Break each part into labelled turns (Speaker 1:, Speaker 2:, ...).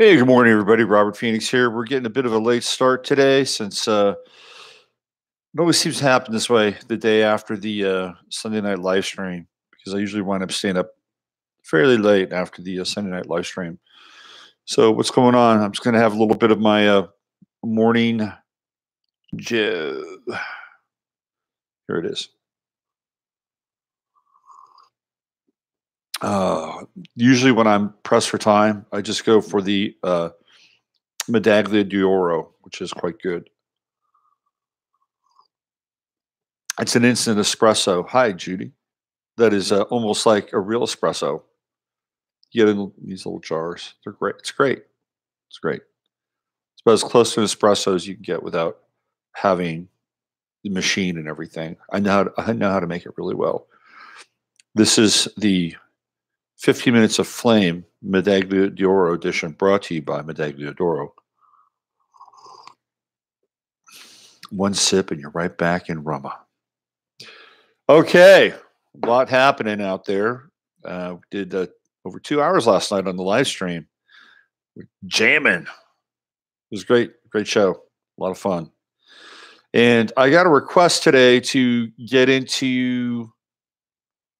Speaker 1: Hey, good morning, everybody. Robert Phoenix here. We're getting a bit of a late start today since it always seems to happen this way the day after the Sunday night live stream because I usually wind up staying up fairly late after the Sunday night live stream. So, what's going on? I'm just going to have a little bit of my morning Joe. Here it is. Uh, Usually, when I'm pressed for time, I just go for the Medaglia d'Oro, which is quite good. It's an instant espresso. Hi, Judy. That is almost like a real espresso. You get in these little jars. They're great. It's great. It's great. It's about as close to an espresso as you can get without having the machine and everything. I know how to make it really well. This is the 15 Minutes of Flame Medaglia d'Oro edition brought to you by Medaglia d'Oro. One sip and you're right back in Roma. Okay, a lot happening out there. We did over 2 hours last night on the live stream. We're jamming. It was great, great show. A lot of fun. And I got a request today to get into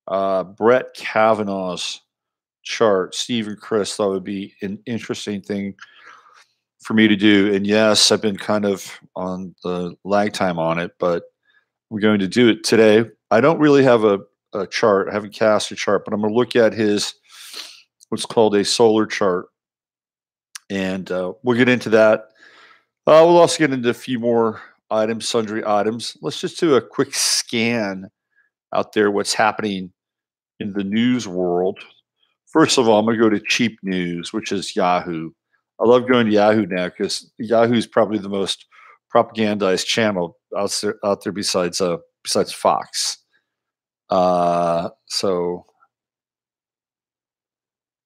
Speaker 1: Brett Kavanaugh's chart. Steve and Chris thought it would be an interesting thing for me to do. And yes, I've been kind of on the lag time on it, but we're going to do it today. I don't really have a chart. I haven't cast a chart, but I'm going to look at his what's called a solar chart. And we'll get into that. We'll also get into a few more items, sundry items. Let's just do a quick scan out there, what's happening in the news world. First of all, I'm going to go to cheap news, which is Yahoo. I love going to Yahoo now because Yahoo is probably the most propagandized channel out there besides Fox. So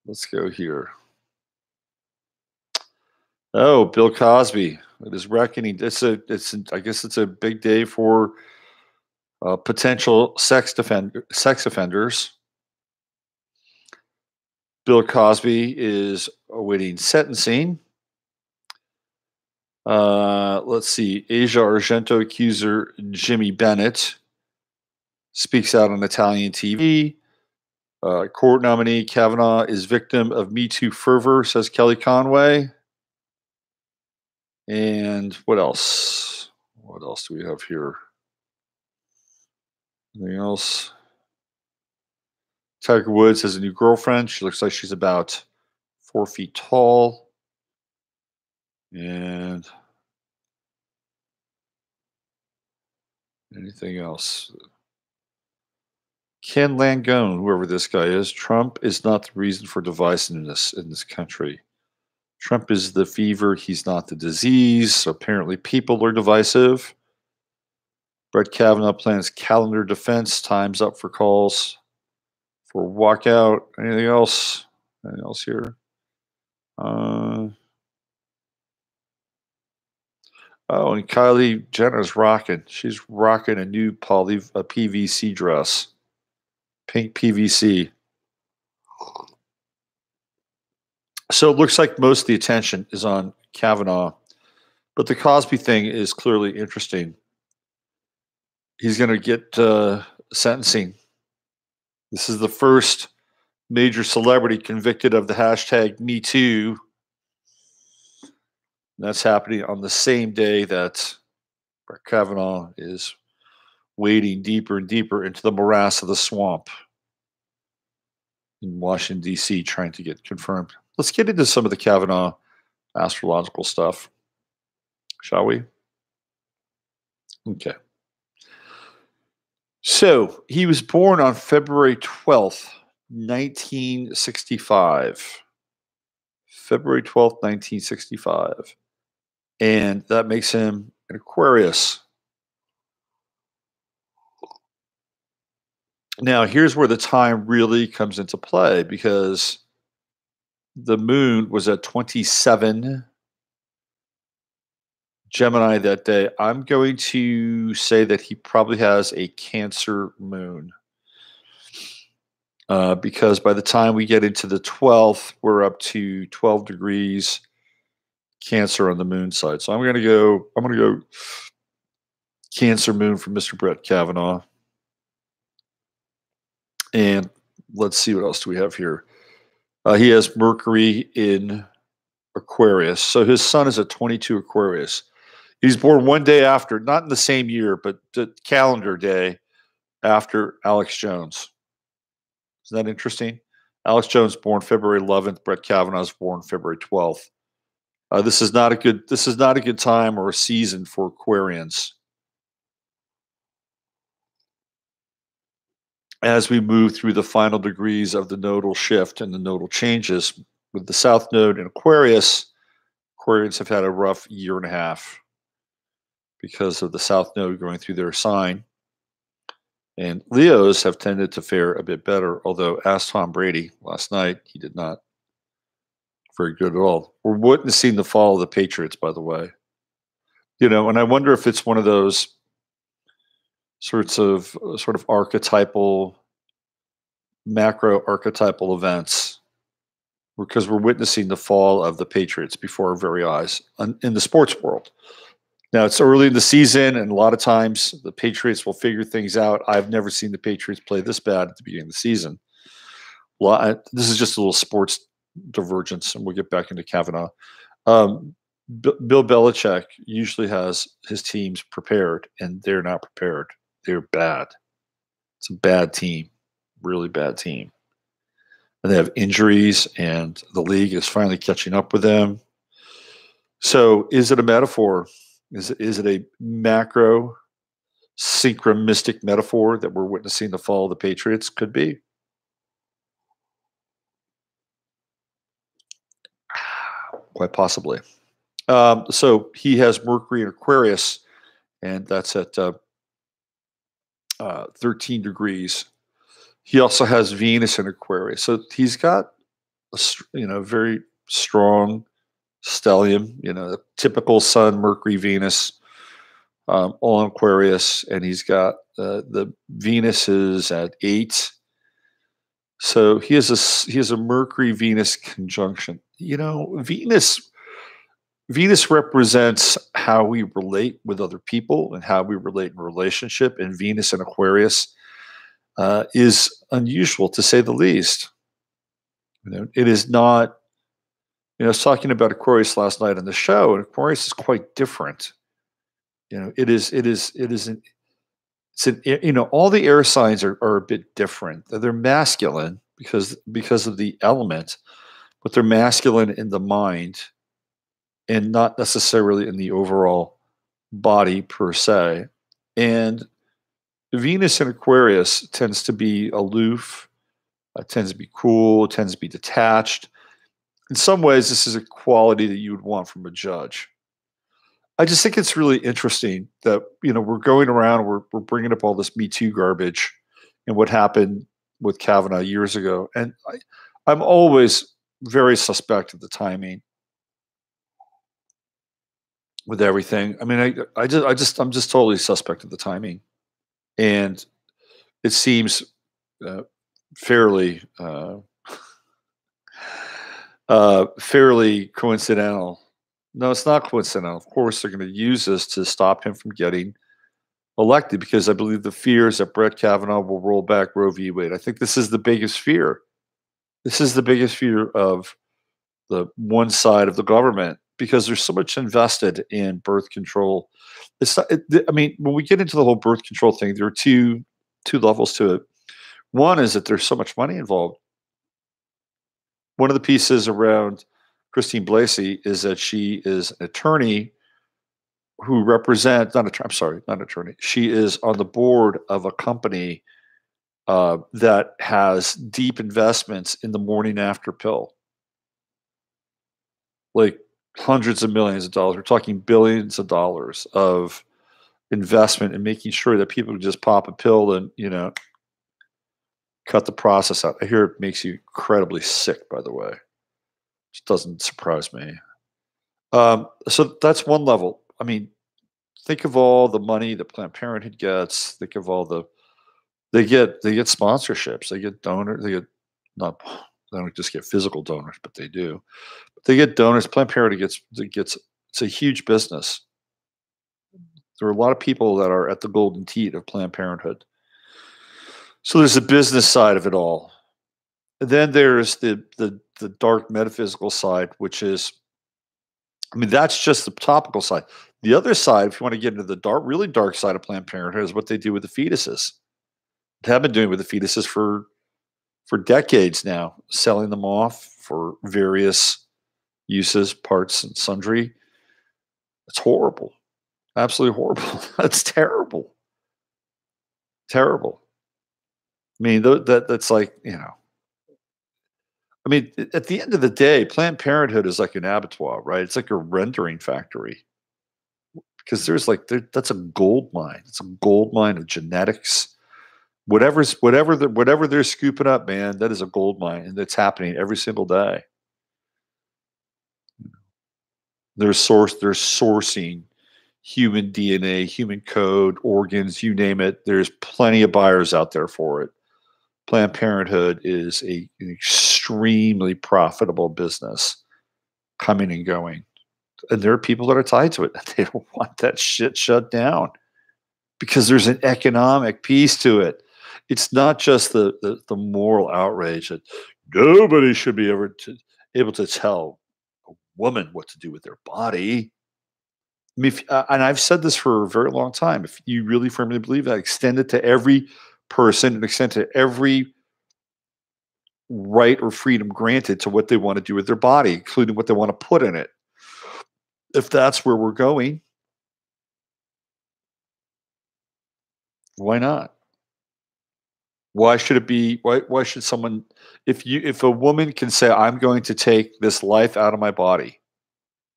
Speaker 1: let's go here. Oh, Bill Cosby. It is reckoning. I guess it's a big day for potential sex offenders. Bill Cosby is awaiting sentencing. Let's see. Asia Argento accuser Jimmy Bennett speaks out on Italian TV. Court nominee Kavanaugh is victim of Me Too fervor, says Kelly Conway. And what else? What else do we have here? Anything else? Tiger Woods has a new girlfriend. She looks like she's about 4 feet tall. And anything else? Ken Langone, whoever this guy is, Trump is not the reason for divisiveness in this country. Trump is the fever. He's not the disease. So apparently people are divisive. Brett Kavanaugh plans calendar defense. Time's up for calls for walkout. Anything else? Anything else here? Oh, and Kylie Jenner's rocking. She's rocking a new PVC dress. Pink PVC. So it looks like most of the attention is on Kavanaugh, but the Cosby thing is clearly interesting. He's going to get sentencing. This is the first major celebrity convicted of the hashtag Me Too. That's happening on the same day that Brett Kavanaugh is wading deeper and deeper into the morass of the swamp in Washington, D.C., trying to get confirmed. Let's get into some of the Kavanaugh astrological stuff, shall we? Okay. So he was born on February 12th, 1965. February 12th, 1965. And that makes him an Aquarius. Now, here's where the time really comes into play because the moon was at 27 Gemini that day. I'm going to say that he probably has a Cancer moon because by the time we get into the 12th, we're up to 12 degrees Cancer on the moon side. So I'm gonna go Cancer moon for Mr. Brett Kavanaugh. And let's see what else do we have here. He has Mercury in Aquarius. So his sun is a 22 Aquarius. He's born one day after, not in the same year, but the calendar day after Alex Jones. Isn't that interesting? Alex Jones born February 11th. Brett Kavanaugh is born February 12th. This is not a good. This is not a good time or a season for Aquarians. As we move through the final degrees of the nodal shift and the nodal changes with the South Node in Aquarius, Aquarians have had a rough year and a half because of the South Node going through their sign. And Leos have tended to fare a bit better, although ask Tom Brady last night, he did not very good at all. We're witnessing the fall of the Patriots, by the way. And I wonder if it's one of those sort of archetypal, macro archetypal events because we're witnessing the fall of the Patriots before our very eyes in the sports world. Now, it's early in the season, and a lot of times the Patriots will figure things out. I've never seen the Patriots play this bad at the beginning of the season. This is just a little sports divergence, and we'll get back into Kavanaugh. Bill Belichick usually has his teams prepared, and they're not prepared. They're bad. It's a bad team, really bad team. And they have injuries, and the league is finally catching up with them. So is it a metaphor? Is it a macro synchronistic metaphor that we're witnessing the fall of the Patriots? Could be. Quite possibly. So he has Mercury in Aquarius, and that's at 13 degrees. He also has Venus in Aquarius. So he's got a very strong stellium, the typical Sun, Mercury, Venus, all in Aquarius, and he's got the Venus is at 8. So he has a Mercury Venus conjunction. Venus represents how we relate with other people and how we relate in a relationship, and Venus in Aquarius is unusual to say the least. It is not. I was talking about Aquarius last night on the show, and Aquarius is quite different. It is. All the air signs are a bit different. They're masculine because of the element, but they're masculine in the mind and not necessarily in the overall body per se. And Venus in Aquarius tends to be aloof, tends to be cool, tends to be detached. In some ways, this is a quality that you would want from a judge. I just think it's really interesting that we're going around, we're bringing up all this Me Too garbage and what happened with Kavanaugh years ago, and I'm always very suspect of the timing with everything. I mean, I'm just totally suspect of the timing, and it seems fairly fairly coincidental. No, it's not coincidental. Of course, they're going to use this to stop him from getting elected because I believe the fear is that Brett Kavanaugh will roll back Roe v. Wade. I think this is the biggest fear. This is the biggest fear of the one side of the government because there's so much invested in birth control. When we get into the whole birth control thing, there are two levels to it. One is that there's so much money involved. One of the pieces around Christine Blasey is that she is an attorney who represents, not attorney. She is on the board of a company that has deep investments in the morning after pill, like hundreds of millions of dollars. We're talking billions of dollars of investment in making sure that people can just pop a pill and cut the process out. I hear it makes you incredibly sick, by the way, which doesn't surprise me. So that's one level. I mean, think of all the money that Planned Parenthood gets. Think of all they get sponsorships. They get donors. They get not They don't just get physical donors, but they do. But they get donors. Planned Parenthood gets it's a huge business. There are a lot of people that are at the golden teat of Planned Parenthood. So there's the business side of it all. And then there's the dark metaphysical side, which is, I mean, that's just the topical side. The other side, if you want to get into the dark, really dark side of Planned Parenthood, is what they do with the fetuses. They have been doing with the fetuses for decades now, selling them off for various uses, parts, and sundry. It's horrible, absolutely horrible. That's terrible, terrible. I mean, that's like, I mean, at the end of the day, Planned Parenthood is like an abattoir, right? It's like a rendering factory because that's a gold mine. It's a gold mine of genetics. Whatever they're scooping up, man, that is a gold mine, and that's happening every single day. They're sourcing human DNA, human code, organs, you name it. There's plenty of buyers out there for it. Planned Parenthood is an extremely profitable business coming and going. And there are people that are tied to it. They don't want that shit shut down because there's an economic piece to it. It's not just the moral outrage that nobody should be able to tell a woman what to do with their body. I mean, and I've said this for a very long time. If you really firmly believe that, extend it to every person and extend to every right or freedom granted to what they want to do with their body, including what they want to put in it. If that's where we're going, why not? Why should it be? Why should someone? If a woman can say, "I'm going to take this life out of my body,"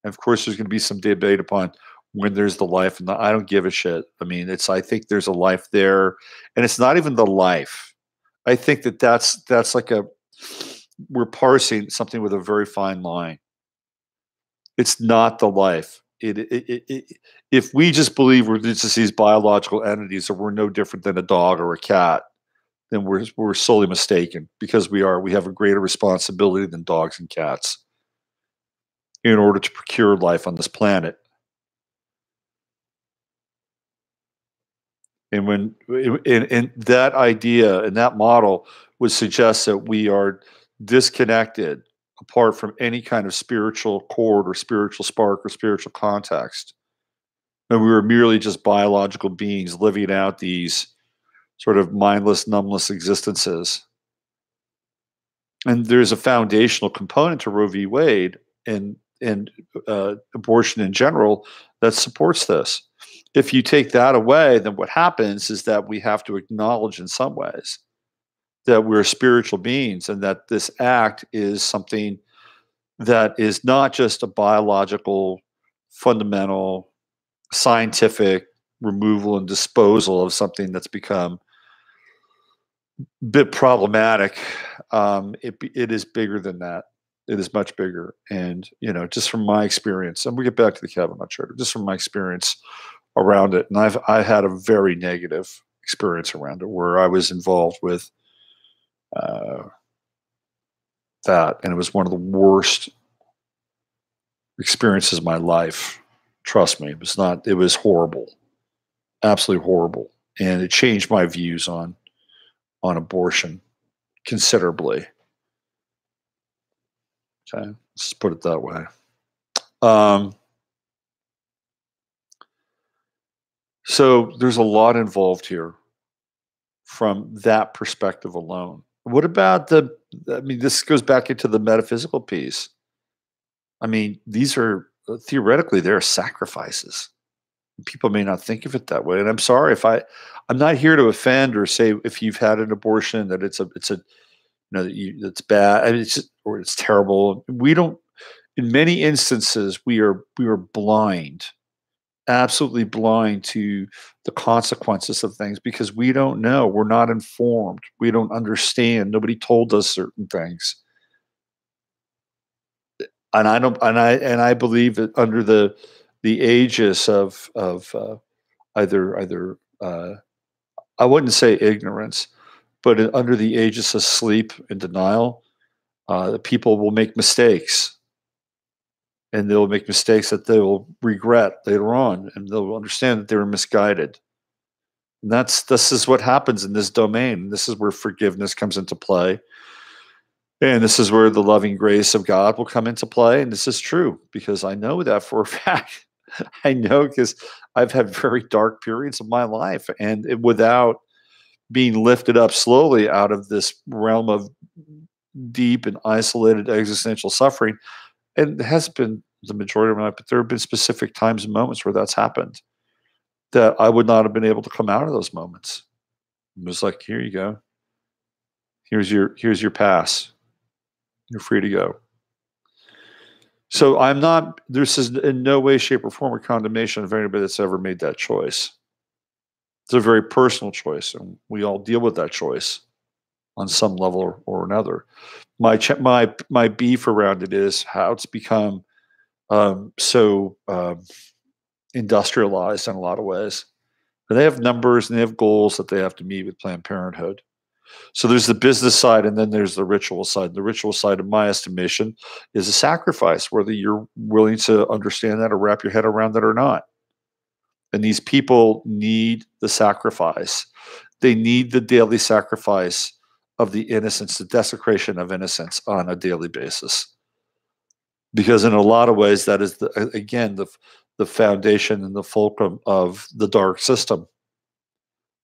Speaker 1: and of course, there's going to be some debate upon when there's the life, and I don't give a shit. I mean, I think there's a life there, and it's not even the life. I think that's like we're parsing something with a very fine line. It's not the life. If we just believe we're just these biological entities, or we're no different than a dog or a cat, then we're solely mistaken because we have a greater responsibility than dogs and cats in order to procure life on this planet. And and that idea and that model would suggest that we are disconnected apart from any kind of spiritual cord or spiritual spark or spiritual context. And we were merely just biological beings living out these sort of mindless, numbless existences. And there's a foundational component to Roe v. Wade and abortion in general that supports this. If you take that away, then what happens is that we have to acknowledge in some ways that we're spiritual beings and that this act is something that is not just a biological, fundamental, scientific removal and disposal of something that's become a bit problematic. It is bigger than that. It is much bigger. And, just from my experience, and we get back to the Kavanaugh charter, just from my experience around it. And I had a very negative experience around it where I was involved with uh, that. And it was one of the worst experiences of my life. Trust me, it was horrible, absolutely horrible. And it changed my views on abortion considerably. Okay, let's put it that way. So there's a lot involved here from that perspective alone. What about this goes back into the metaphysical piece. I mean, these are theoretically, they're sacrifices. People may not think of it that way. And I'm sorry I'm not here to offend or say if you've had an abortion that it's it's bad. I mean, or it's terrible. We don't, in many instances, we are blind, absolutely blind to the consequences of things because we don't know. We're not informed. We don't understand. Nobody told us certain things. And I believe that under the aegis of either I wouldn't say ignorance, but under the aegis of sleep and denial, People will make mistakes, and they'll make mistakes that they will regret later on, and they'll understand that they were misguided. And this is what happens in this domain. This is where forgiveness comes into play. And this is where the loving grace of God will come into play. And this is true because I know that for a fact. I know because I've had very dark periods of my life, and without being lifted up slowly out of this realm of deep and isolated existential suffering. And it has been the majority of my life, but there have been specific times and moments where that's happened that I would not have been able to come out of those moments. It was like, here you go. Here's your pass. You're free to go. So I'm not, this is in no way, shape, or form a condemnation of anybody that's ever made that choice. It's a very personal choice, and we all deal with that choice on some level or another. My beef around it is how it's become so industrialized in a lot of ways. And they have numbers and they have goals that they have to meet with Planned Parenthood. So there's the business side, and then there's the ritual side. The ritual side, in my estimation, is a sacrifice, whether you're willing to understand that or wrap your head around that or not. And these people need the sacrifice. They need the daily sacrifice of the innocence, the desecration of innocence on a daily basis. Because in a lot of ways, that is, again, the foundation and the fulcrum of the dark system,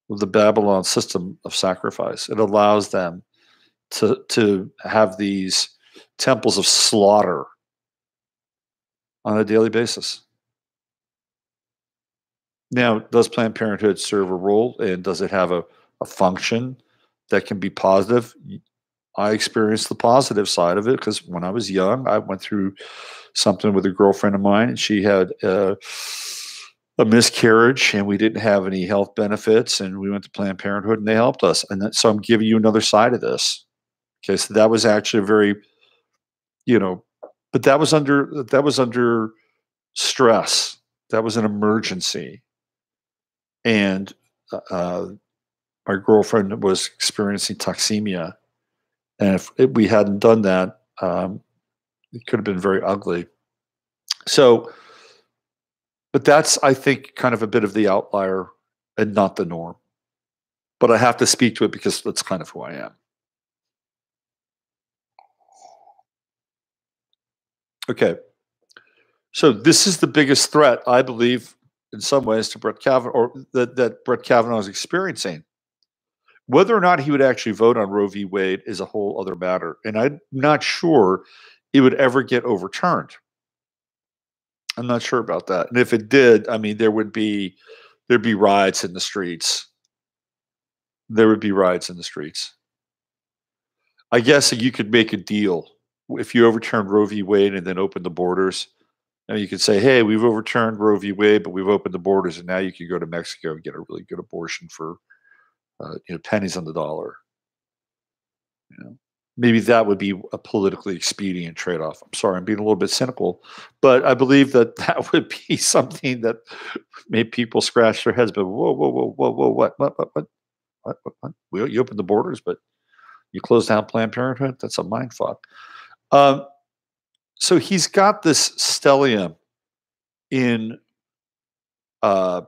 Speaker 1: of the Babylon system of sacrifice. It allows them to have these temples of slaughter on a daily basis. Now, does Planned Parenthood serve a role, and does it have a function that can be positive? I experienced the positive side of it because when I was young, I went through something with a girlfriend of mine, and she had a miscarriage, and we didn't have any health benefits, and we went to Planned Parenthood, and they helped us. And so I'm giving you another side of this. Okay, so that was actually a very, but that was under stress. That was an emergency, and my girlfriend was experiencing toxemia, and if we hadn't done that, it could have been very ugly. So, but that's, I think, kind of a bit of the outlier and not the norm. But I have to speak to it because that's kind of who I am. Okay. So this is the biggest threat, I believe, in some ways, to Brett Kavanaugh, or that Brett Kavanaugh is experiencing. Whether or not he would actually vote on Roe v. Wade is a whole other matter, and I'm not sure it would ever get overturned. I'm not sure about that. And if it did, I mean, there'd be riots in the streets. There would be riots in the streets. I guess you could make a deal if you overturned Roe v. Wade and then opened the borders. And you could say, "Hey, we've overturned Roe v. Wade, but we've opened the borders, and now you can go to Mexico and get a really good abortion for pennies on the dollar." You know, maybe that would be a politically expedient trade-off. I'm sorry, I'm being a little bit cynical, but I believe that that would be something that made people scratch their heads. But whoa, whoa, whoa, whoa, whoa, what? Well, you opened the borders, but you closed down Planned Parenthood? That's a mind fuck. Um, so he's got this stellium in uh,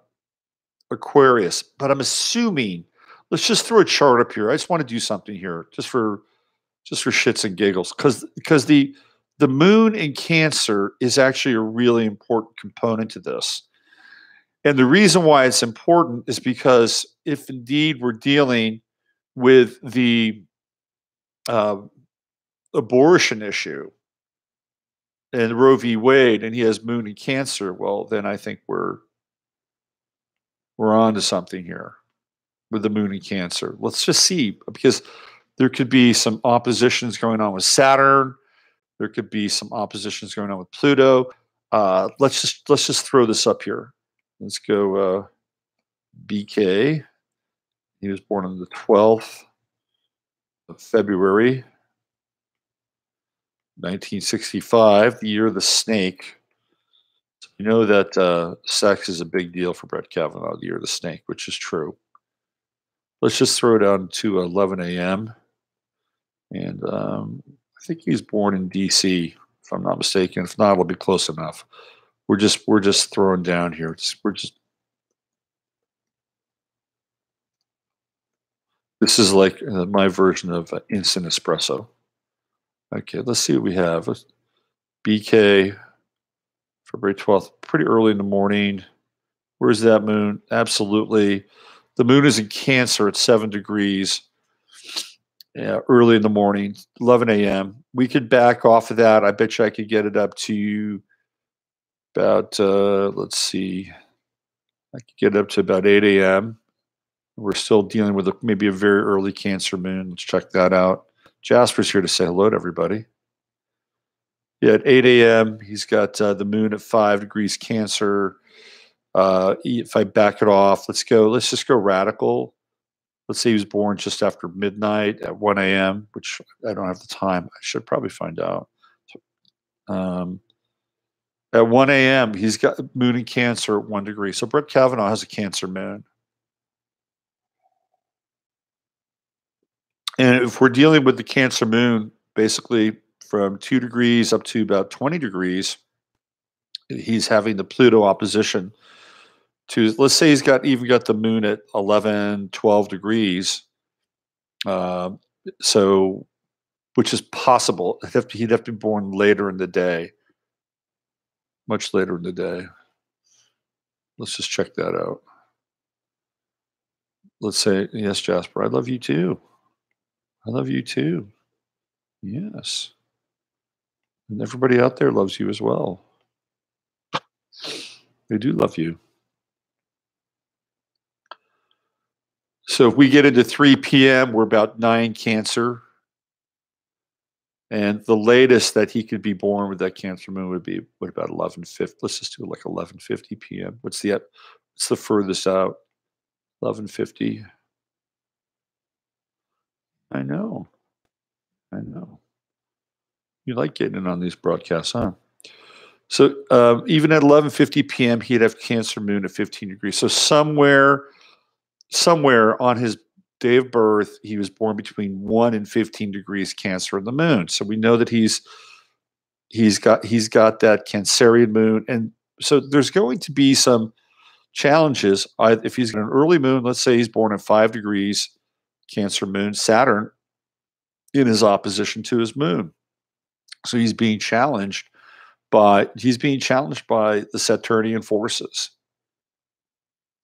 Speaker 1: Aquarius, but I'm assuming, let's just throw a chart up here. I just want to do something here, just for shits and giggles, because the moon in Cancer is actually a really important component to this. And the reason why it's important is because if indeed we're dealing with the uh, abortion issue and Roe v. Wade, and he has moon in Cancer, well, then I think we're on to something here with the moon in Cancer. Let's just see, because there could be some oppositions going on with Saturn. There could be some oppositions going on with Pluto. Let's just throw this up here. Let's go BK. He was born on the 12th of February, 1965, the year of the snake. So you know that sex is a big deal for Brett Kavanaugh, the year of the snake, which is true. Let's just throw it down to 11 a.m. And I think he's born in DC, if I'm not mistaken. If not, it'll be close enough. We're just throwing down here. We're just This is like my version of instant espresso. Okay, let's see what we have. BK, February 12th, pretty early in the morning. Where's that moon? Absolutely. The moon is in Cancer at 7 degrees. Yeah, early in the morning, 11 a.m. We could back off of that. I bet you I could get it up to about, let's see, I could get it up to about 8 a.m. We're still dealing with maybe a very early Cancer moon. Let's check that out. Jasper's here to say hello to everybody. Yeah, at 8 a.m., he's got the moon at 5 degrees Cancer. If I back it off, let's just go radical. Let's say he was born just after midnight at 1 a.m., which I don't have the time. I should probably find out. Um, at 1 a.m., he's got moon in Cancer at 1 degree. So Brett Kavanaugh has a Cancer moon. And if we're dealing with the Cancer moon, basically from 2 degrees up to about 20 degrees, he's having the Pluto opposition to, let's say he's even got the moon at 11, 12 degrees. Uh, so, which is possible. He'd have to be born later in the day, much later in the day. Let's just check that out. Let's say, yes, Jasper, I love you too. I love you too. Yes. And everybody out there loves you as well. They do love you. So if we get into 3 p.m., we're about 9 Cancer. And the latest that he could be born with that Cancer moon would be about 11:50. Let's just do like 11:50 p.m. What's the furthest out? 11:50. I know. I know. You like getting in on these broadcasts, huh? So even at 11:50 p.m., he'd have Cancer moon at 15 degrees. So somewhere on his day of birth, he was born between 1 and 15 degrees Cancer in the moon. So we know that he's got that Cancerian moon, and so there's going to be some challenges. If he's got an early moon, let's say he's born at 5 degrees Cancer moon, Saturn in his opposition to his moon. So he's being challenged by the Saturnian forces.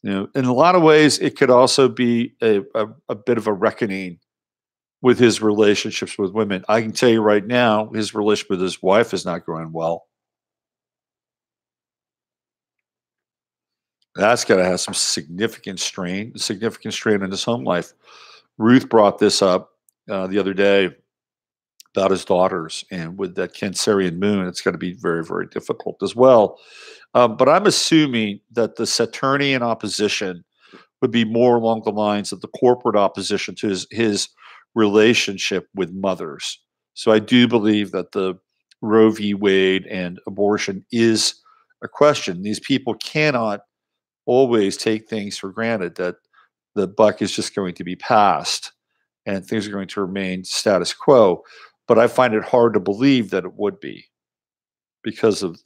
Speaker 1: In a lot of ways, it could also be a bit of a reckoning with his relationships with women. I can tell you right now, his relationship with his wife is not going well. That's got to have some significant strain in his home life. Ruth brought this up the other day about his daughters, and with that Cancerian moon, it's going to be very, very difficult as well. But I'm assuming that the Saturnian opposition would be more along the lines of the corporate opposition to his relationship with mothers. So I do believe that the Roe v. Wade and abortion is a question. These people cannot always take things for granted that the buck is just going to be passed and things are going to remain status quo. But I find it hard to believe that it would be because of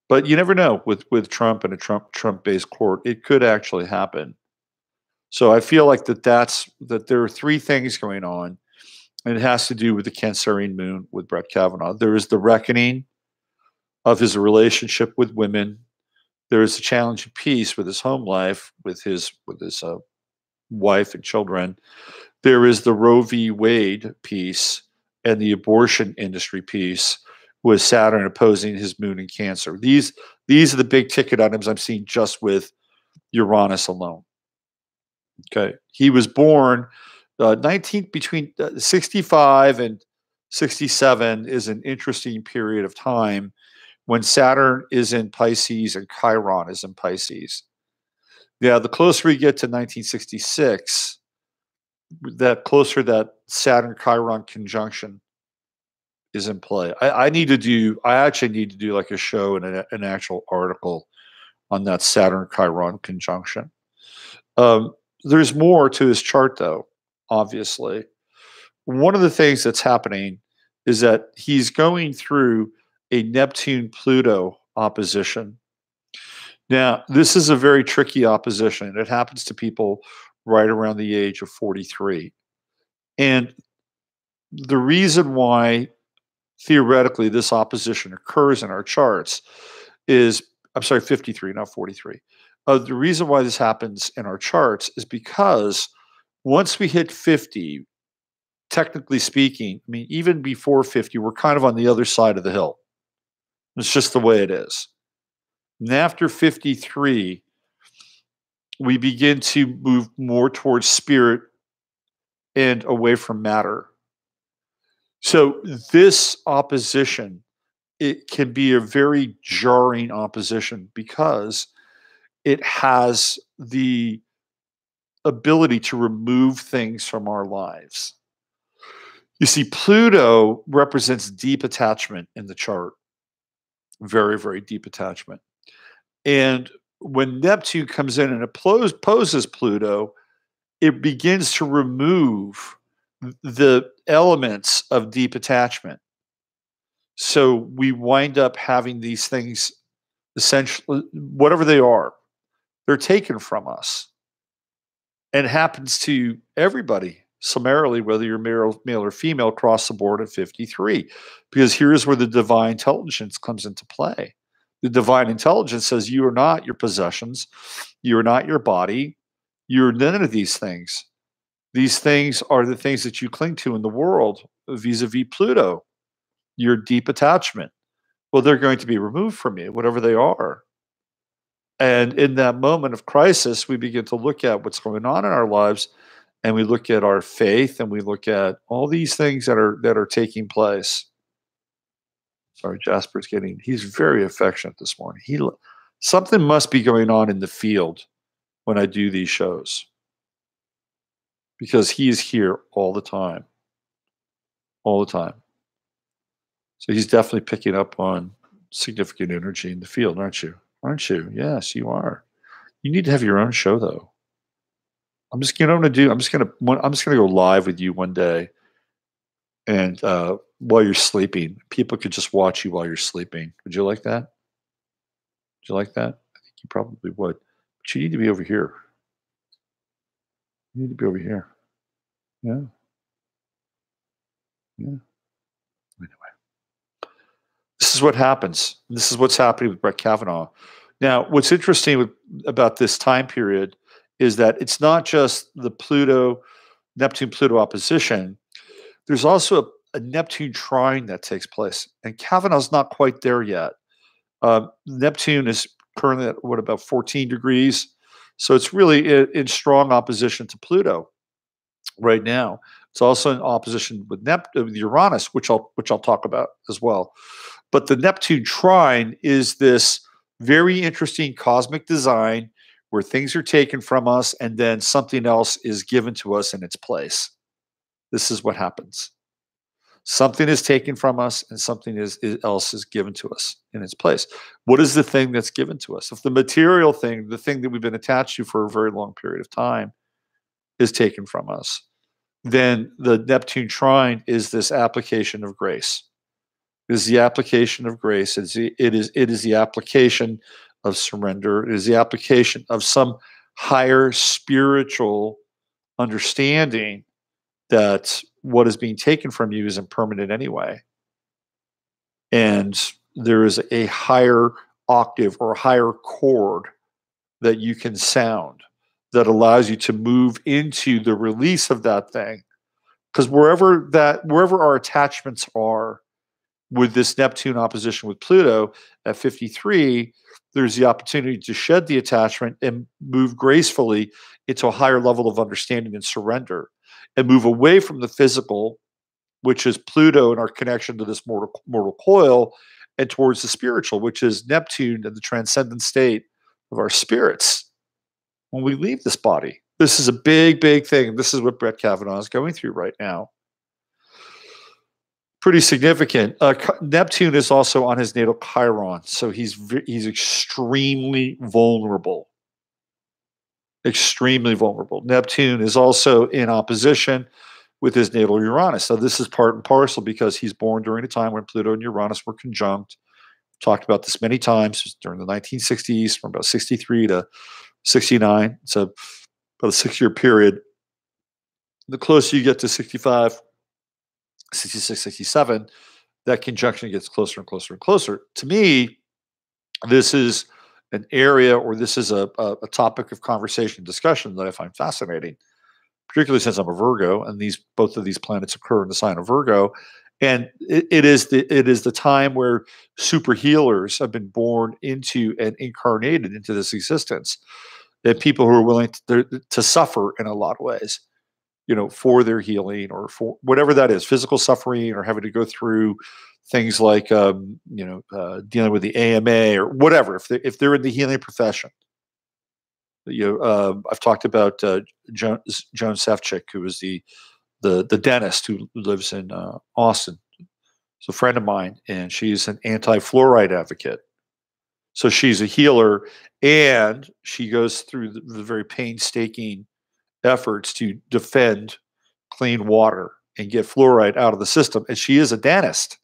Speaker 1: but you never know with Trump and a Trump-based court, it could actually happen. So I feel like that there are 3 things going on, and it has to do with the Cancerian moon with Brett Kavanaugh. There is the reckoning of his relationship with women. There is a challenging piece with his home life, with his wife and children. There is the Roe v. Wade piece and the abortion industry piece with Saturn opposing his moon in Cancer. These are the big ticket items I'm seeing just with Uranus alone. Okay, he was born 19 between 65 and 67 is an interesting period of time when Saturn is in Pisces and Chiron is in Pisces. Yeah, the closer we get to 1966, that closer that Saturn Chiron conjunction is in play. I actually need to do like a show and an actual article on that Saturn Chiron conjunction. There's more to his chart, though, obviously. One of the things that's happening is that he's going through a Neptune Pluto opposition. Now, this is a very tricky opposition. It happens to people right around the age of 43. And the reason why theoretically this opposition occurs in our charts is, I'm sorry, 53, not 43. The reason why this happens in our charts is because once we hit 50, technically speaking, I mean, even before 50, we're kind of on the other side of the hill. It's just the way it is. And after 53, we begin to move more towards spirit and away from matter. So this opposition, it can be a very jarring opposition because it has the ability to remove things from our lives. You see, Pluto represents deep attachment in the chart, very, very deep attachment. And when Neptune comes in and opposes Pluto, it begins to remove the elements of deep attachment. So we wind up having these things, essentially, whatever they are, they're taken from us. And it happens to everybody summarily, whether you're male or female, across the board at 53. Because here's where the divine intelligence comes into play. The divine intelligence says you are not your possessions, you are not your body, you're none of these things. These things are the things that you cling to in the world vis-a-vis Pluto, your deep attachment. Well, they're going to be removed from you, whatever they are. And in that moment of crisis, we begin to look at what's going on in our lives, and we look at our faith, and we look at all these things that are taking place. Sorry, Jasper's he's very affectionate this morning. Something must be going on in the field when I do these shows, because he is here all the time. All the time. So he's definitely picking up on significant energy in the field, aren't you? Aren't you? Yes, you are. You need to have your own show, though. I'm just gonna go live with you one day, and while you're sleeping, people could just watch you while you're sleeping. Would you like that? Would you like that? I think you probably would. But you need to be over here. You need to be over here. Yeah. Yeah. Anyway, this is what happens. This is what's happening with Brett Kavanaugh. Now, what's interesting about this time period is that it's not just the Neptune-Pluto opposition. There's also a Neptune trine that takes place, and Kavanaugh's not quite there yet. Neptune is currently at about 14 degrees, so it's really in strong opposition to Pluto right now. It's also in opposition with Uranus, which I'll talk about as well. But the Neptune trine is this very interesting cosmic design where things are taken from us and then something else is given to us in its place. This is what happens. Something is taken from us and something else is given to us in its place. What is the thing that's given to us? If the material thing, the thing that we've been attached to for a very long period of time, is taken from us, then the Neptune trine is this application of grace. It is the application of grace. It is the application of surrender. It is the application of some higher spiritual understanding that what is being taken from you is impermanent anyway. And there is a higher octave or a higher chord that you can sound that allows you to move into the release of that thing. Because wherever our attachments are with this Neptune opposition with Pluto at 53, there's the opportunity to shed the attachment and move gracefully into a higher level of understanding and surrender, and move away from the physical, which is Pluto and our connection to this mortal coil, and towards the spiritual, which is Neptune and the transcendent state of our spirits when we leave this body. This is a big, big thing. This is what Brett Kavanaugh is going through right now. Pretty significant. Neptune is also on his natal Chiron, so he's extremely vulnerable. Extremely vulnerable. Neptune is also in opposition with his natal Uranus. So this is part and parcel because he's born during a time when Pluto and Uranus were conjunct. Talked about this many times during the 1960s, from about 63 to 69. So about a 6-year period. The closer you get to 65, 66, 67, that conjunction gets closer and closer and closer. To me, this is an area, or this is a topic of conversation, discussion that I find fascinating, particularly since I'm a Virgo, and both of these planets occur in the sign of Virgo. And it is the time where super healers have been born into and incarnated into this existence. And people who are willing to suffer in a lot of ways, for their healing, or for whatever that is, physical suffering, or having to go through things like, dealing with the AMA or whatever. If they're in the healing profession, I've talked about Joan Sefcik, who is the dentist who lives in Austin. It's a friend of mine, and she's an anti-fluoride advocate. So she's a healer, and she goes through the very painstaking efforts to defend clean water and get fluoride out of the system. And she is a dentist.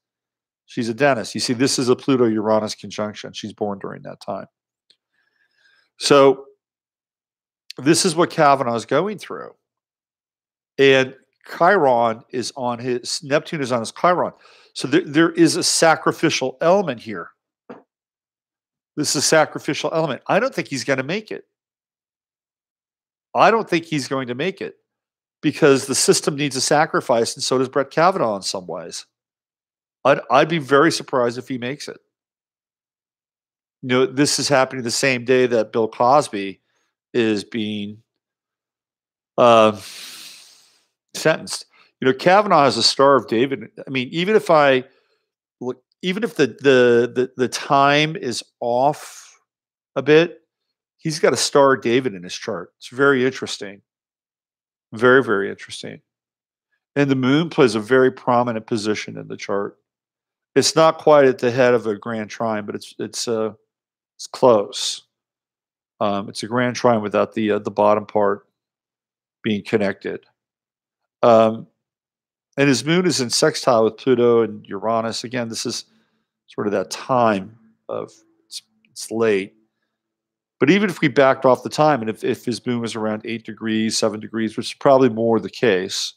Speaker 1: She's a dentist. You see, this is a Pluto-Uranus conjunction. She's born during that time. So this is what Kavanaugh is going through. And Chiron is on his, Neptune is on his Chiron. So there is a sacrificial element here. This is a sacrificial element. I don't think he's going to make it. I don't think he's going to make it, because the system needs a sacrifice, and so does Brett Kavanaugh in some ways. I'd be very surprised if he makes it. This is happening the same day that Bill Cosby is being sentenced. Kavanaugh is a Star of David. I mean, even if the time is off a bit, he's got a Star of David in his chart. It's very interesting. Very, very interesting. And the moon plays a very prominent position in the chart. It's not quite at the head of a grand trine, but it's close. It's a grand trine without the bottom part being connected. And his moon is in sextile with Pluto and Uranus. Again, this is sort of that time of it's late. But even if we backed off the time, and if his moon was around 8 degrees, 7 degrees, which is probably more the case,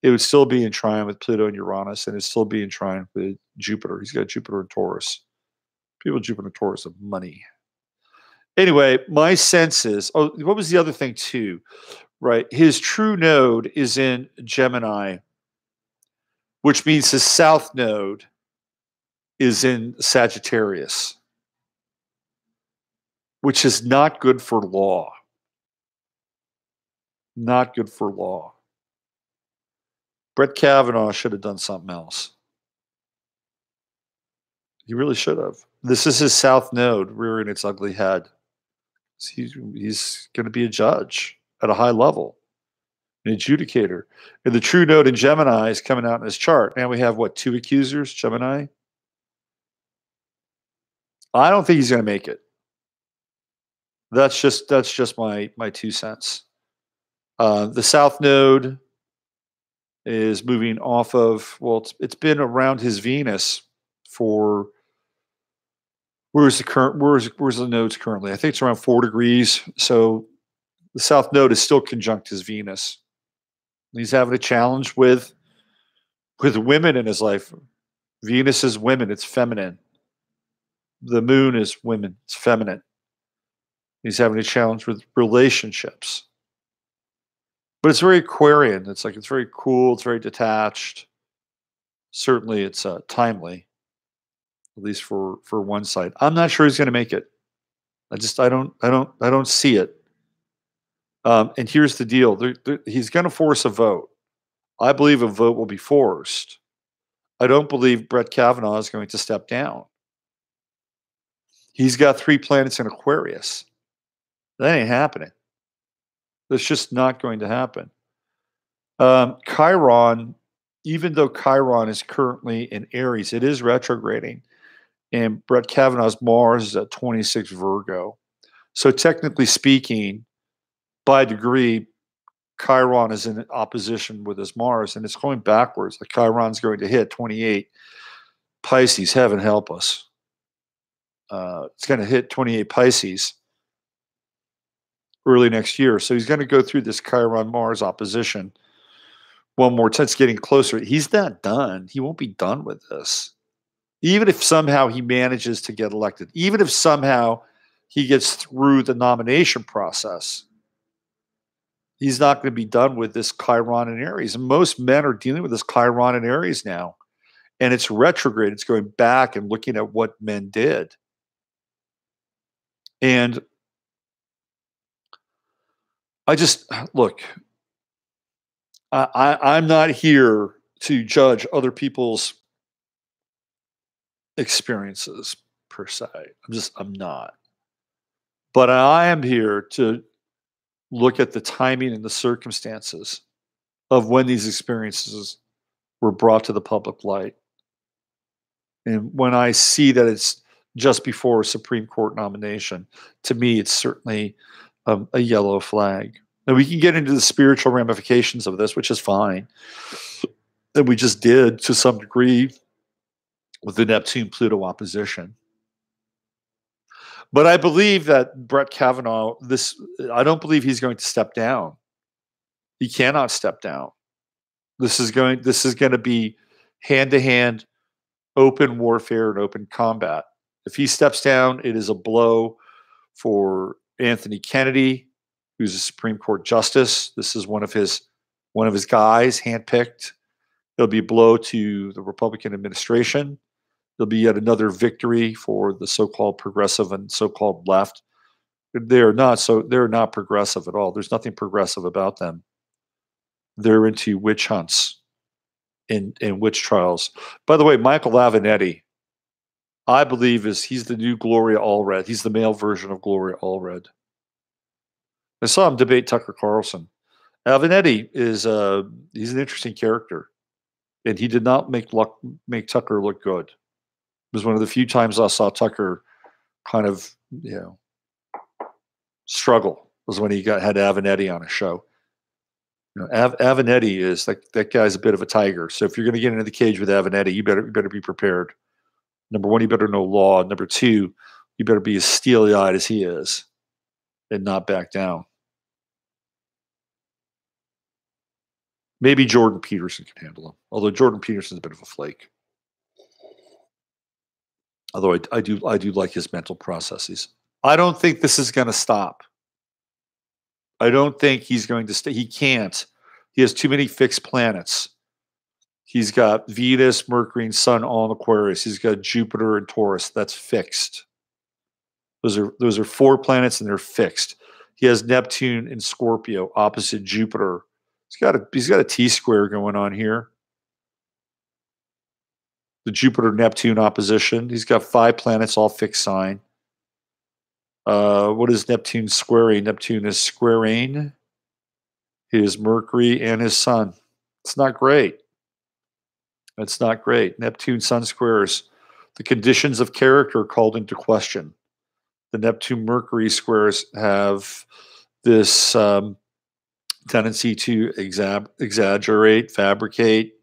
Speaker 1: it would still be in trine with Pluto and Uranus, and it'd still be in trine with Jupiter. He's got Jupiter and Taurus. People with Jupiter and Taurus have money. Anyway, my sense is, what was the other thing too? Right. His true node is in Gemini, which means his south node is in Sagittarius, which is not good for law. Not good for law. Brett Kavanaugh should have done something else. He really should have. This is his south node rearing its ugly head. He's going to be a judge at a high level, an adjudicator. And the true node in Gemini is coming out in his chart. Now we have, what, 2 accusers, Gemini? I don't think he's going to make it. That's just my 2 cents. The south node is moving off of, well, it's been around his Venus for, where's the nodes currently? I think it's around 4 degrees. So the south node is still conjunct his Venus. He's having a challenge with women in his life. Venus is women, it's feminine. The moon is women, it's feminine. He's having a challenge with relationships. But it's very Aquarian. It's very cool, it's very detached. Certainly it's timely, at least for one side. I'm not sure he's going to make it. I don't see it. And here's the deal: he's going to force a vote. I believe a vote will be forced. I don't believe Brett Kavanaugh is going to step down. He's got 3 planets in Aquarius. That ain't happening. That's just not going to happen. Chiron, even though Chiron is currently in Aries, it is retrograding. And Brett Kavanaugh's Mars is at 26 Virgo. So technically speaking, by degree, Chiron is in opposition with his Mars, and it's going backwards. The Chiron's going to hit 28 Pisces. Heaven help us. It's going to hit 28 Pisces early next year. So he's going to go through this Chiron Mars opposition one more time. It's getting closer. He's not done. He won't be done with this. Even if somehow he manages to get elected, even if somehow he gets through the nomination process, he's not going to be done with this Chiron in Aries. And most men are dealing with this Chiron in Aries now. And it's retrograde. It's going back and looking at what men did. And I just, look, I'm not here to judge other people's experiences per se. I'm not. But I am here to look at the timing and the circumstances of when these experiences were brought to the public light. And when I see that it's just before a Supreme Court nomination, to me, it's certainly a yellow flag. Now, we can get into the spiritual ramifications of this, which is fine. And we just did to some degree with the Neptune-Pluto opposition. But I believe that Brett Kavanaugh, I don't believe he's going to step down. He cannot step down. This is going to be hand-to-hand open warfare and open combat. If he steps down, it is a blow for Anthony Kennedy, who's a Supreme Court justice. This is one of his guys, handpicked. It'll be a blow to the Republican administration. There'll be yet another victory for the so-called progressive and so-called left. They're not progressive at all. There's nothing progressive about them. They're into witch hunts and witch trials. By the way, Michael Avenatti, I believe he's the new Gloria Allred. He's the male version of Gloria Allred. I saw him debate Tucker Carlson. Avenatti he's an interesting character, and he did not make Tucker look good. It was one of the few times I saw Tucker kind of, struggle, was when he had Avenatti on a show. Avenatti is that guy's a bit of a tiger. So if you're going to get into the cage with Avenatti, you better be prepared. Number one, you better know law. Number two, you better be as steely-eyed as he is and not back down. Maybe Jordan Peterson can handle him, although Jordan Peterson's a bit of a flake. Although I do like his mental processes. I don't think this is going to stop. I don't think he's going to stay. He can't. He has too many fixed planets. He's got Venus, Mercury, and Sun all in Aquarius. He's got Jupiter and Taurus. That's fixed. Those are 4 planets, and they're fixed. He has Neptune in Scorpio opposite Jupiter. He's got a T-square going on here. The Jupiter-Neptune opposition. He's got 5 planets, all fixed sign. What is Neptune squaring? Neptune is squaring his Mercury and his Sun. It's not great. It's not great. Neptune Sun squares. The conditions of character are called into question. The Neptune Mercury squares have this tendency to exaggerate, fabricate.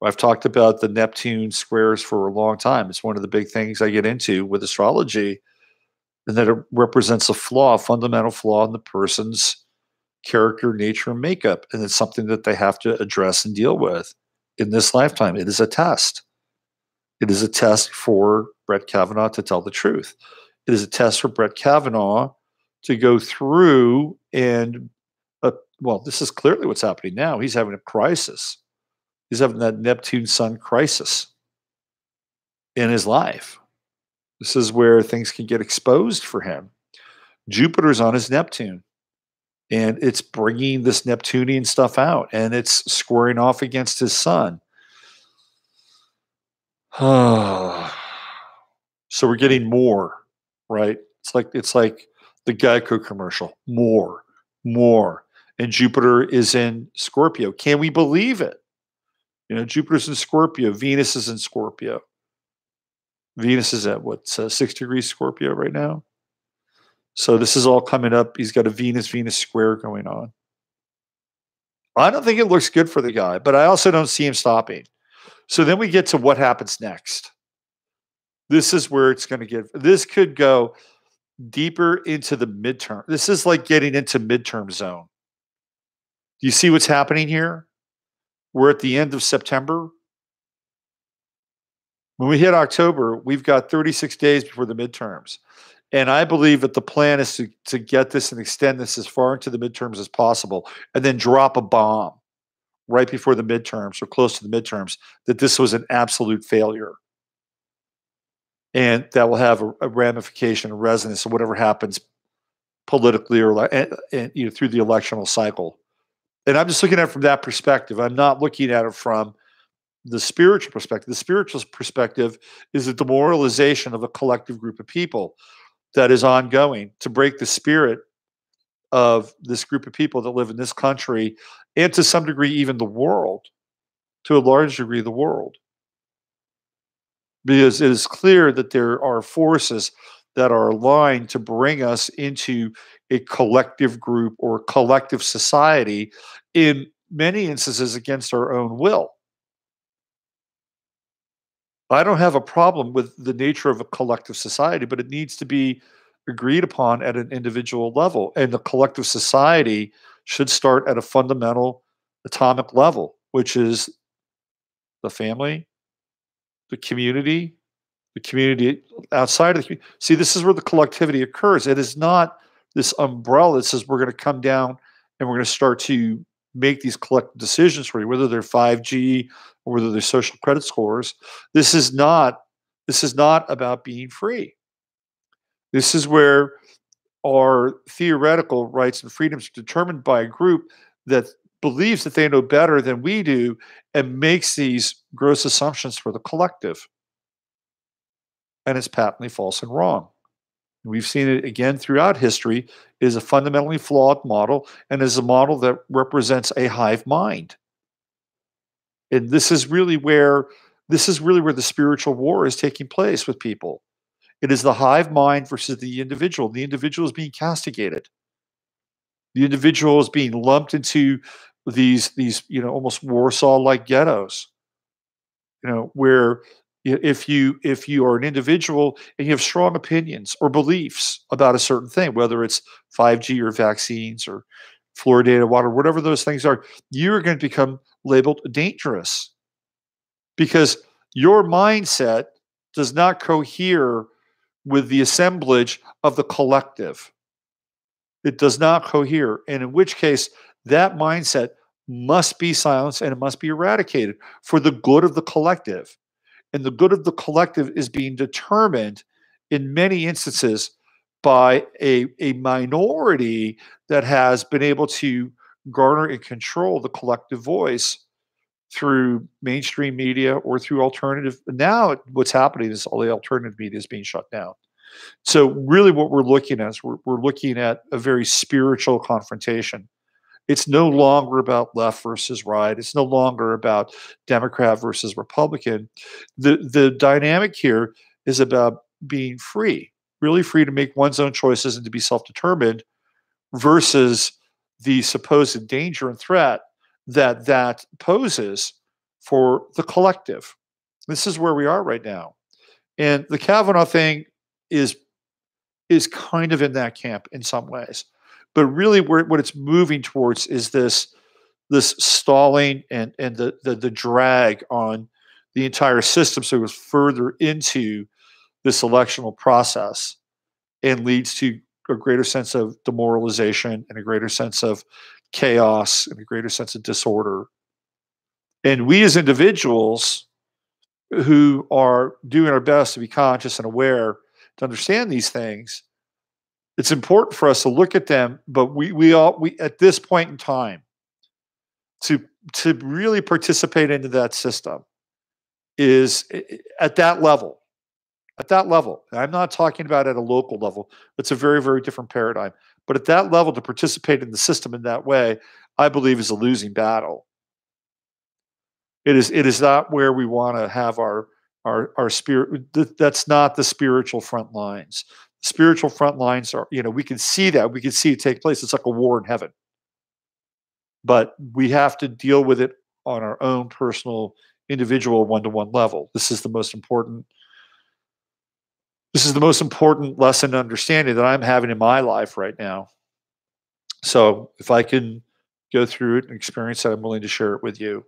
Speaker 1: I've talked about the Neptune squares for a long time. It's one of the big things I get into with astrology, and that it represents a fundamental flaw in the person's character, nature, and makeup. And it's something that they have to address and deal with in this lifetime. It is a test. It is a test for Brett Kavanaugh to tell the truth. It is a test for Brett Kavanaugh to go through and, this is clearly what's happening now. He's having a crisis. He's having that Neptune Sun crisis in his life. This is where things can get exposed for him. Jupiter's on his Neptune, and it's bringing this Neptunian stuff out, and it's squaring off against his Sun. So we're getting more, right? It's like the Geico commercial. More. And Jupiter is in Scorpio. Can we believe it? Jupiter's in Scorpio. Venus is in Scorpio. Venus is at 6 degrees Scorpio right now. So this is all coming up. He's got a Venus square going on. I don't think it looks good for the guy, but I also don't see him stopping. So then we get to what happens next. This is where it's going to get, this could go deeper into the midterm. This is like getting into midterm zone. Do you see what's happening here? We're at the end of September. When we hit October, we've got 36 days before the midterms. And I believe that the plan is to get this and extend this as far into the midterms as possible and then drop a bomb right before the midterms or close to the midterms that this was an absolute failure. And that will have a ramification, a resonance, of whatever happens politically or through the electional cycle. And I'm just looking at it from that perspective. I'm not looking at it from the spiritual perspective. The spiritual perspective is the demoralization of a collective group of people that is ongoing to break the spirit of this group of people that live in this country and to some degree even the world, to a large degree the world. Because it is clear that there are forces that are aligned to bring us into a collective group or collective society, in many instances against our own will. I don't have a problem with the nature of a collective society, but it needs to be agreed upon at an individual level. And the collective society should start at a fundamental atomic level, which is the family, the community outside of the community. See, this is where the collectivity occurs. It is not this umbrella that says we're going to come down and we're going to start to make these collective decisions for you, whether they're 5G or whether they're social credit scores. This is not about being free. This is where our theoretical rights and freedoms are determined by a group that believes that they know better than we do and makes these gross assumptions for the collective. And it's patently false and wrong. We've seen it again throughout history. It is a fundamentally flawed model and is a model that represents a hive mind. And this is really where the spiritual war is taking place with people. It is the hive mind versus the individual. The individual is being castigated. The individual is being lumped into these almost Warsaw-like ghettos. Where if you are an individual and you have strong opinions or beliefs about a certain thing, whether it's 5G or vaccines or fluoridated water, whatever those things are, you're going to become labeled dangerous because your mindset does not cohere with the assemblage of the collective. It does not cohere. And in which case, that mindset must be silenced and it must be eradicated for the good of the collective. And the good of the collective is being determined in many instances by a minority that has been able to garner and control the collective voice through mainstream media or through alternative. Now, what's happening is all the alternative media is being shut down. So, really, what we're looking at is we're looking at a very spiritual confrontation. It's no longer about left versus right. It's no longer about Democrat versus Republican. The dynamic here is about being free, really free to make one's own choices and to be self-determined versus the supposed danger and threat that poses for the collective. This is where we are right now. And the Kavanaugh thing is is kind of in that camp in some ways. But really what it's moving towards is this stalling and the drag on the entire system so it goes further into this electional process and leads to a greater sense of demoralization and a greater sense of chaos and a greater sense of disorder. And we as individuals who are doing our best to be conscious and aware to understand these things, it's important for us to look at them, but we at this point in time to really participate into that system is at that level. At that level, and I'm not talking about at a local level. It's a very, very different paradigm. But at that level, to participate in the system in that way, I believe is a losing battle. It is not where we want to have our spirit. That's not the spiritual front lines. The spiritual front lines are, we can see that. We can see it take place. It's like a war in heaven. but we have to deal with it on our own personal, individual, one-to-one level. This is the most important lesson understanding that I'm having in my life right now. So if I can go through it and experience it, I'm willing to share it with you.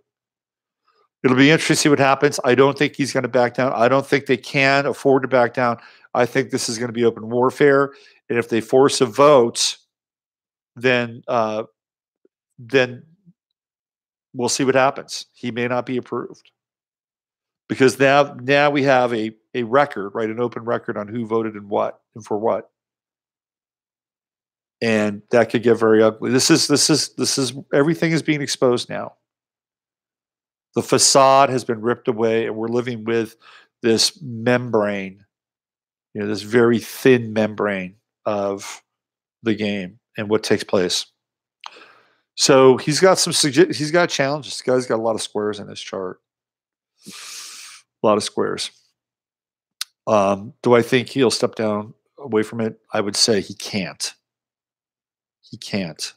Speaker 1: It'll be interesting to see what happens. I don't think he's going to back down. I don't think they can afford to back down. I think this is going to be open warfare. And if they force a vote, then then we'll see what happens. He may not be approved because now we have a record, right? An open record on who voted and what and for what, and that could get very ugly. This is everything is being exposed now. The facade has been ripped away, and we're living with this membrane, this very thin membrane of the game and what takes place. So he's got he's got challenges. This guy's got a lot of squares in his chart. A lot of squares. Do I think he'll step down away from it? I would say he can't. He can't.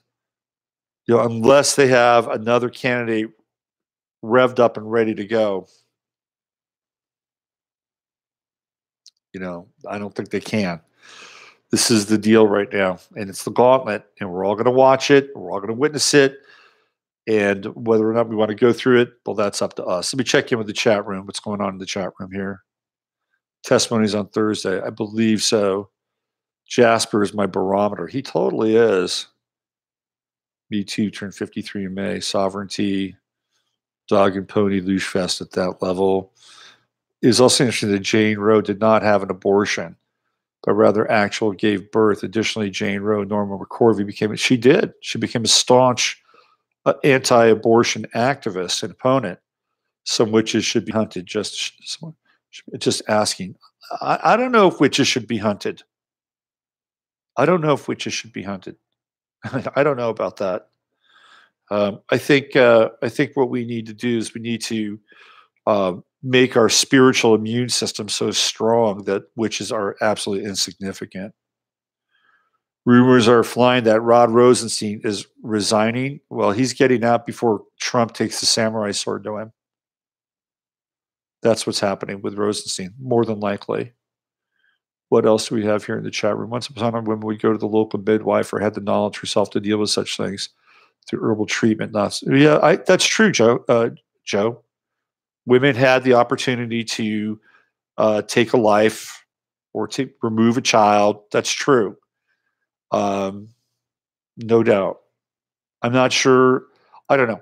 Speaker 1: Unless they have another candidate revved up and ready to go. I don't think they can. This is the deal right now, and it's the gauntlet, and we're all going to watch it. We're all going to witness it, and whether or not we want to go through it, well, that's up to us. Let me check in with the chat room. What's going on in the chat room here? Testimonies on Thursday. I believe so. Jasper is my barometer. He totally is. Me too, turned 53 in May. Sovereignty, Dog and Pony Luge Fest at that level. It was also interesting that Jane Roe did not have an abortion, but rather gave birth. Additionally, Jane Roe, Norma McCorvey became a staunch anti-abortion activist and opponent. Some witches should be hunted. Just asking. I don't know if witches should be hunted. I don't know if witches should be hunted. I don't know about that. I think what we need to do is we need to make our spiritual immune system so strong that witches are absolutely insignificant. Rumors are flying that Rod Rosenstein is resigning. Well, he's getting out before Trump takes the samurai sword to him. That's what's happening with Rosenstein, more than likely. What else do we have here in the chat room? Once upon a time, women would go to the local midwife or had the knowledge herself to deal with such things through herbal treatment. That's true, Joe. Joe, women had the opportunity to take a life or to remove a child. That's true. No doubt. I'm not sure. I don't know.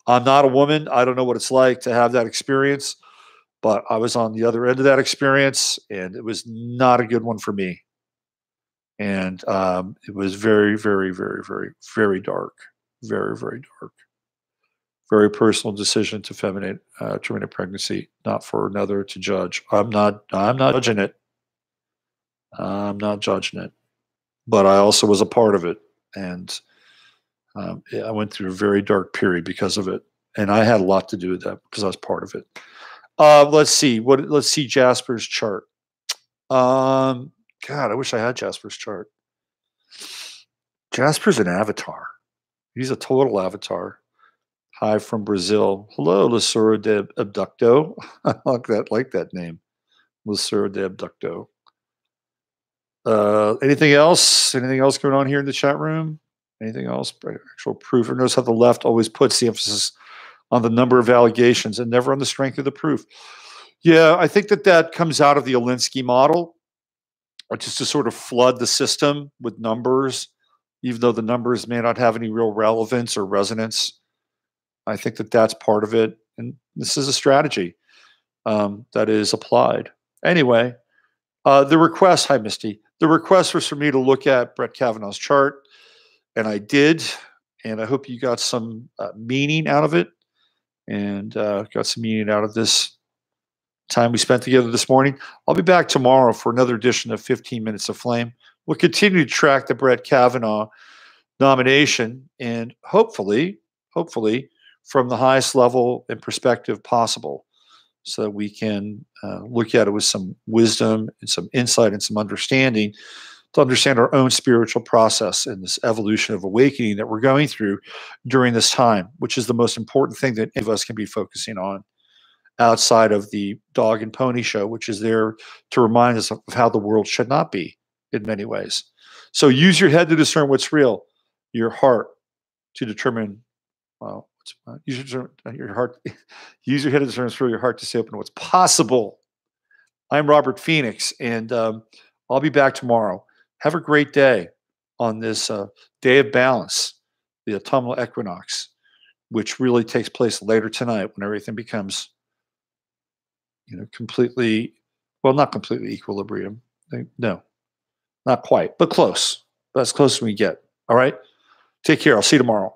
Speaker 1: I'm not a woman. I don't know what it's like to have that experience, but I was on the other end of that experience, and it was not a good one for me. And it was very, very, very, very, very dark. Very, very dark. Very personal decision to terminate pregnancy, not for another to judge. I'm not judging it. I'm not judging it. But I also was a part of it. And I went through a very dark period because of it. And I had a lot to do with that because I was part of it. Let's see. Let's see Jasper's chart. God, I wish I had Jasper's chart. Jasper's an avatar. He's a total avatar. Hi from Brazil. Hello, Lucero de Abducto. I like that name. Lucero de Abducto. Anything else? Anything else going on here in the chat room? Anything else? Actual proof. Notice how the left always puts the emphasis on the number of allegations and never on the strength of the proof. Yeah, I think that comes out of the Alinsky model, which is to sort of flood the system with numbers, even though the numbers may not have any real relevance or resonance. I think that's part of it. And this is a strategy that is applied. Anyway, the request, hi, Misty. The request was for me to look at Brett Kavanaugh's chart, and I did. And I hope you got some meaning out of it and got some meaning out of this time we spent together this morning. I'll be back tomorrow for another edition of 15 Minutes of Flame. We'll continue to track the Brett Kavanaugh nomination and hopefully, from the highest level and perspective possible so that we can look at it with some wisdom and some insight and some understanding to understand our own spiritual process and this evolution of awakening that we're going through during this time, which is the most important thing that any of us can be focusing on outside of the dog and pony show, which is there to remind us of how the world should not be in many ways. So use your head to discern what's real, your heart to determine, well, your heart, use your head to discern what's real, your heart to stay open to what's possible. I'm Robert Phoenix, and I'll be back tomorrow. Have a great day on this day of balance, the autumnal equinox, which really takes place later tonight when everything becomes, completely, well, not completely equilibrium. No, not quite, but close. But as close as we get. All right. Take care. I'll see you tomorrow.